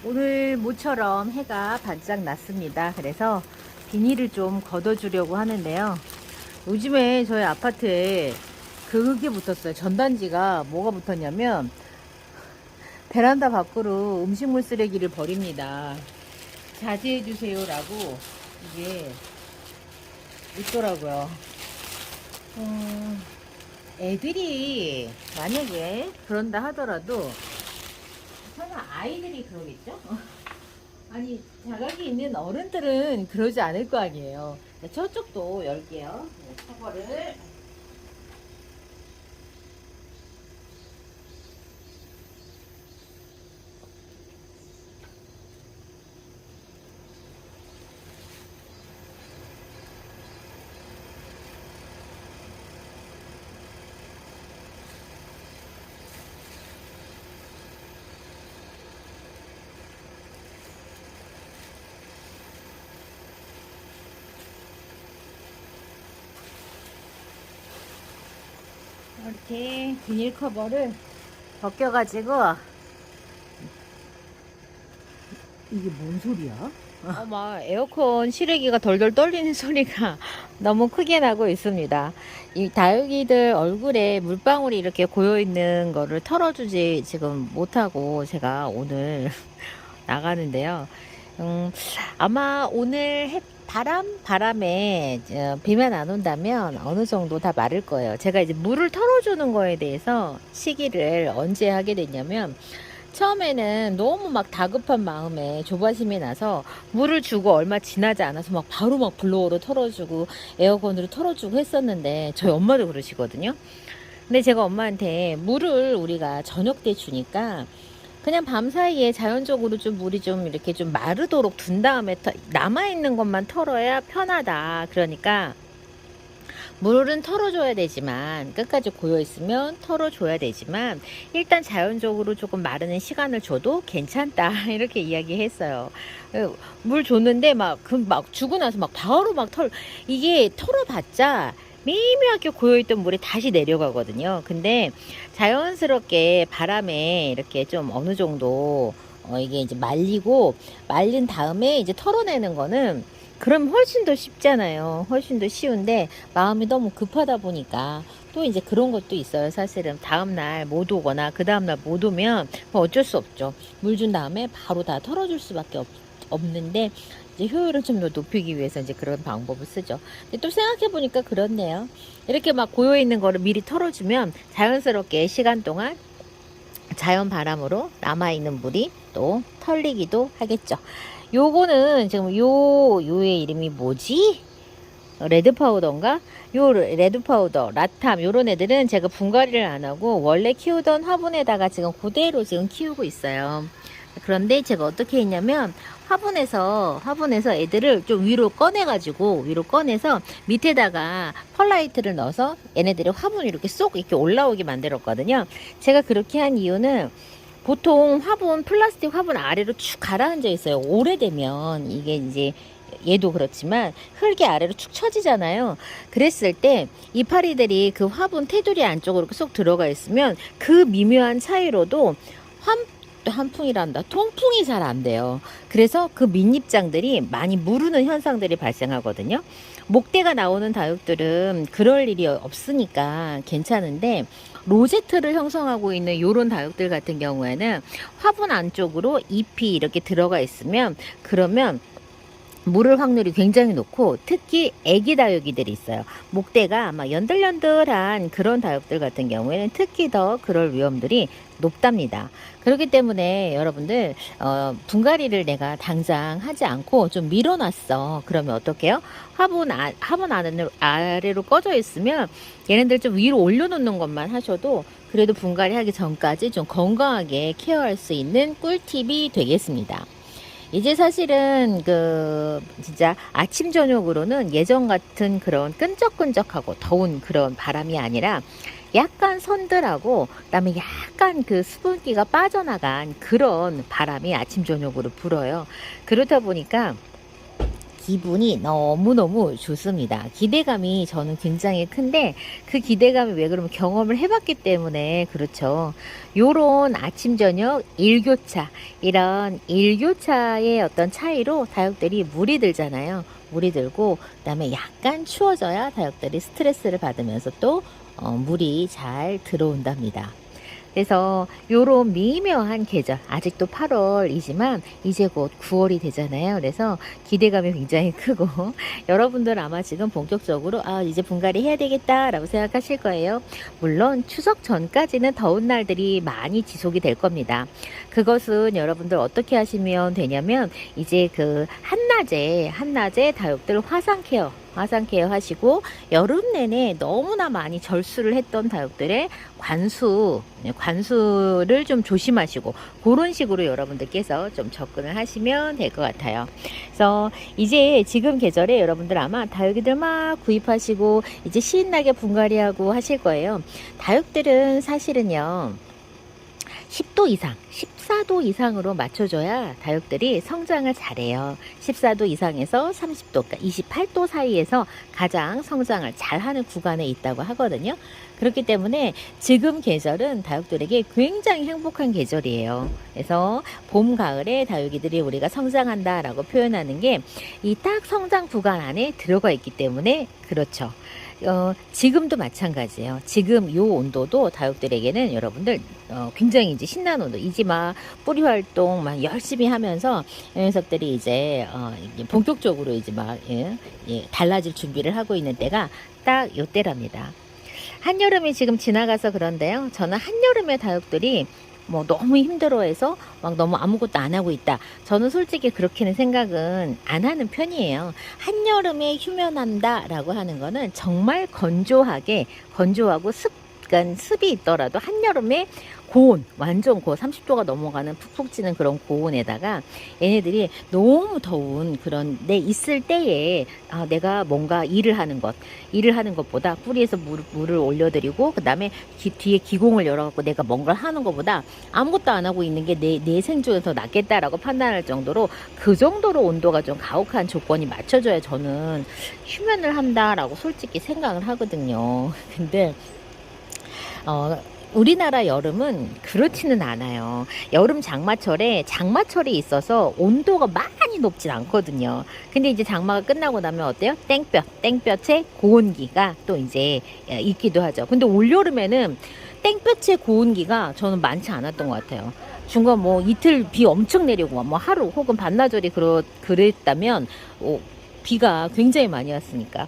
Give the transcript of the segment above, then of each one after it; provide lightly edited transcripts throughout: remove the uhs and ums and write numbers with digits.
오늘 모처럼 해가 반짝 났습니다. 그래서 비닐을 좀 걷어주려고 하는데요. 요즘에 저희 아파트에 그게 붙었어요. 전단지가 뭐가 붙었냐면 베란다 밖으로 음식물 쓰레기를 버립니다. 자제해주세요 라고 이게 있더라고요. 애들이 만약에 그런다 하더라도 설마 아이들이 그러겠죠? 아니 자각이 있는 어른들은 그러지 않을 거 아니에요. 자, 저쪽도 열게요. 네, 커버를 이렇게 비닐 커버를 벗겨가지고. 이게 뭔 소리야? 막 에어컨 실외기가 덜덜 떨리는 소리가 너무 크게 나고 있습니다. 이 다육이들 얼굴에 물방울이 이렇게 고여 있는 거를 털어주지 지금 못하고 제가 오늘 나가는데요. 아마 오늘 바람에 비만 안 온다면 어느 정도 다 마를 거예요. 제가 이제 물을 털어주는 거에 대해서 시기를 언제 하게 됐냐면, 처음에는 너무 막 다급한 마음에 조바심이 나서 물을 주고 얼마 지나지 않아서 막 바로 막 블로어로 털어주고 에어컨으로 털어주고 했었는데, 저희 엄마도 그러시거든요. 근데 제가 엄마한테 물을 우리가 저녁 때 주니까 그냥 밤 사이에 자연적으로 좀 물이 좀 이렇게 좀 마르도록 둔 다음에 남아있는 것만 털어야 편하다. 그러니까 물은 털어줘야 되지만, 끝까지 고여있으면 털어줘야 되지만 일단 자연적으로 조금 마르는 시간을 줘도 괜찮다. 이렇게 이야기했어요. 물 줬는데 막 주고 나서 막 바로 이게 털어봤자 미묘하게 고여있던 물이 다시 내려가거든요. 근데 자연스럽게 바람에 이렇게 좀 어느 정도 이게 이제 말린 다음에 이제 털어내는 거는, 그럼 훨씬 더 쉽잖아요. 훨씬 더 쉬운데 마음이 너무 급하다 보니까 또 이제 그런 것도 있어요. 사실은 다음날 못 오거나 그 다음날 못 오면 뭐 어쩔 수 없죠. 물 준 다음에 바로 다 털어줄 수밖에 없는데, 이제 효율을 좀 더 높이기 위해서 이제 그런 방법을 쓰죠. 근데 또 생각해 보니까 그렇네요. 이렇게 막 고여 있는 거를 미리 털어주면 자연스럽게 시간 동안 자연 바람으로 남아있는 물이 또 털리기도 하겠죠. 요거는 지금 요의 이름이 뭐지? 레드 파우더인가? 요 레드 파우더, 라탐, 요런 애들은 제가 분갈이를 안 하고 원래 키우던 화분에다가 지금 그대로 지금 키우고 있어요. 그런데 제가 어떻게 했냐면, 화분에서 애들을 좀 위로 꺼내서 밑에다가 펄라이트를 넣어서 얘네들이 화분이 이렇게 쏙 이렇게 올라오게 만들었거든요. 제가 그렇게 한 이유는, 보통 플라스틱 화분 아래로 축 가라앉아 있어요. 오래되면 이게 이제 얘도 그렇지만 흙이 아래로 축 처지잖아요. 그랬을 때 이파리들이 그 화분 테두리 안쪽으로 쏙 들어가 있으면 그 미묘한 차이로도 한풍이란다. 통풍이 잘 안 돼요. 그래서 그 밑잎장들이 많이 무르는 현상들이 발생하거든요. 목대가 나오는 다육들은 그럴 일이 없으니까 괜찮은데, 로제트를 형성하고 있는 요런 다육들 같은 경우에는 화분 안쪽으로 잎이 이렇게 들어가 있으면, 그러면 물을 확률이 굉장히 높고, 특히 애기 다육이들이 있어요. 목대가 아마 연들연들한 그런 다육들 같은 경우에는 특히 더 그럴 위험들이 높답니다. 그렇기 때문에 여러분들 분갈이를 내가 당장 하지 않고 좀 밀어놨어. 그러면 어떡해요? 화분 아래로 꺼져 있으면 얘네들 좀 위로 올려놓는 것만 하셔도 그래도 분갈이 하기 전까지 좀 건강하게 케어할 수 있는 꿀팁이 되겠습니다. 이제 사실은 진짜 아침 저녁으로는 예전 같은 그런 끈적끈적하고 더운 그런 바람이 아니라 약간 선들하고, 그다음에 약간 그 수분기가 빠져나간 그런 바람이 아침 저녁으로 불어요. 그렇다 보니까 기분이 너무너무 좋습니다. 기대감이 저는 굉장히 큰데 그 기대감이 왜 그러면 경험을 해봤기 때문에 그렇죠. 요런 아침 저녁 일교차, 이런 일교차의 어떤 차이로 다육들이 물이 들잖아요. 물이 들고 그다음에 약간 추워져야 다육들이 스트레스를 받으면서 또 물이 잘 들어온답니다. 그래서 요런 미묘한 계절, 아직도 8월이지만 이제 곧 9월이 되잖아요. 그래서 기대감이 굉장히 크고 여러분들 아마 지금 본격적으로 이제 분갈이 해야 되겠다라고 생각하실 거예요. 물론 추석 전까지는 더운 날들이 많이 지속이 될 겁니다. 그것은 여러분들 어떻게 하시면 되냐면 이제 그 한낮에 다육들 화상 케어 하시고 여름 내내 너무나 많이 절수를 했던 다육들의 관수를 좀 조심하시고 그런 식으로 여러분들께서 좀 접근을 하시면 될 것 같아요. 그래서 이제 지금 계절에 여러분들 아마 다육이들 막 구입하시고 이제 신나게 분갈이하고 하실 거예요. 다육들은 사실은요 10도 이상, 14도 이상으로 맞춰줘야 다육들이 성장을 잘해요. 14도 이상에서 30도, 그러니까 28도 사이에서 가장 성장을 잘하는 구간에 있다고 하거든요. 그렇기 때문에 지금 계절은 다육들에게 굉장히 행복한 계절이에요. 그래서 봄, 가을에 다육이들이 우리가 성장한다라고 표현하는 게 이 딱 성장 구간 안에 들어가 있기 때문에 그렇죠. 지금도 마찬가지예요. 지금 요 온도도 다육들에게는 여러분들 굉장히 이제 신나는 온도. 이제 막 뿌리 활동 막 열심히 하면서 이 녀석들이 이제 본격적으로 이제 막 달라질 준비를 하고 있는 때가 딱 요 때랍니다. 한여름이 지금 지나가서 그런데요. 저는 한여름에 다육들이 뭐 너무 힘들어해서 막 너무 아무것도 안 하고 있다. 저는 솔직히 그렇게는 생각은 안 하는 편이에요. 한여름에 휴면한다라고 하는 거는 정말 건조하고 습이 있더라도 한여름에 고온, 완전 고온, 30도가 넘어가는 푹푹 찌는 그런 고온에다가 얘네들이 너무 더운 그런 데 있을 때에 내가 뭔가 일을 하는 것보다 뿌리에서 물을 올려드리고 그 다음에 뒤에 기공을 열어갖고 내가 뭔가를 하는 것보다 아무것도 안 하고 있는 게 내 생존에 더 낫겠다라고 판단할 정도로 그 정도로 온도가 좀 가혹한 조건이 맞춰져야 저는 휴면을 한다라고 솔직히 생각을 하거든요. 근데 우리나라 여름은 그렇지는 않아요. 여름 장마철이 있어서 온도가 많이 높진 않거든요. 근데 이제 장마가 끝나고 나면 어때요? 땡볕의 고온기가 또 이제 있기도 하죠. 근데 올여름에는 땡볕의 고온기가 저는 많지 않았던 것 같아요. 중간 뭐 이틀 비 엄청 내리고 뭐 하루 혹은 반나절이 그랬다면 비가 굉장히 많이 왔으니까.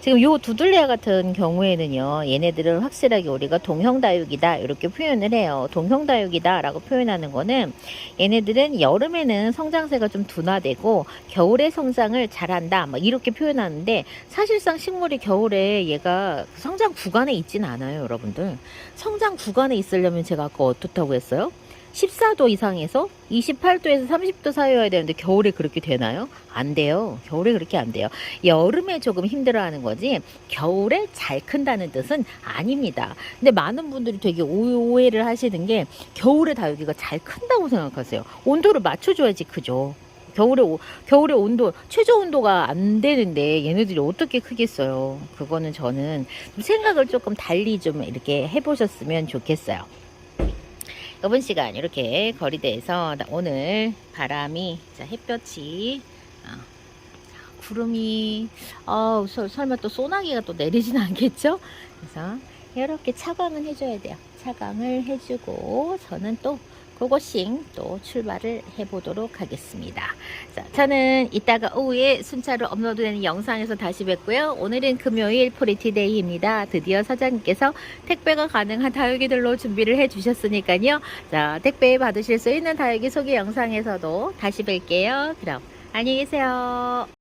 지금 요 두들레아 같은 경우에는요, 얘네들은 확실하게 우리가 동형다육이다 이렇게 표현을 해요. 동형다육이다 라고 표현하는 거는 얘네들은 여름에는 성장세가 좀 둔화되고 겨울에 성장을 잘한다 막 이렇게 표현하는데 사실상 식물이 겨울에 얘가 성장 구간에 있지는 않아요. 여러분들 성장 구간에 있으려면 제가 아까 어떻다고 했어요? 14도 이상에서 28도에서 30도 사이여야 되는데 겨울에 그렇게 되나요? 안 돼요. 겨울에 그렇게 안 돼요. 여름에 조금 힘들어하는 거지 겨울에 잘 큰다는 뜻은 아닙니다. 근데 많은 분들이 되게 오해를 하시는 게 겨울에 다육이가 잘 큰다고 생각하세요. 온도를 맞춰줘야지 크죠. 겨울에 온도 최저 온도가 안 되는데 얘네들이 어떻게 크겠어요. 그거는 저는 생각을 조금 달리 좀 이렇게 해보셨으면 좋겠어요. 이번 시간 이렇게 거리대에서 오늘 바람이 햇볕이 구름이 설마 또 소나기가 또 내리진 않겠죠? 그래서 이렇게 차광은 해줘야 돼요. 차광을 해주고 저는 또 그것씩 또 출발을 해보도록 하겠습니다. 자, 저는 이따가 오후에 순차로 업로드되는 영상에서 다시 뵙고요. 오늘은 금요일 프리티데이입니다. 드디어 사장님께서 택배가 가능한 다육이들로 준비를 해주셨으니까요. 자, 택배 받으실 수 있는 다육이 소개 영상에서도 다시 뵐게요. 그럼 안녕히 계세요.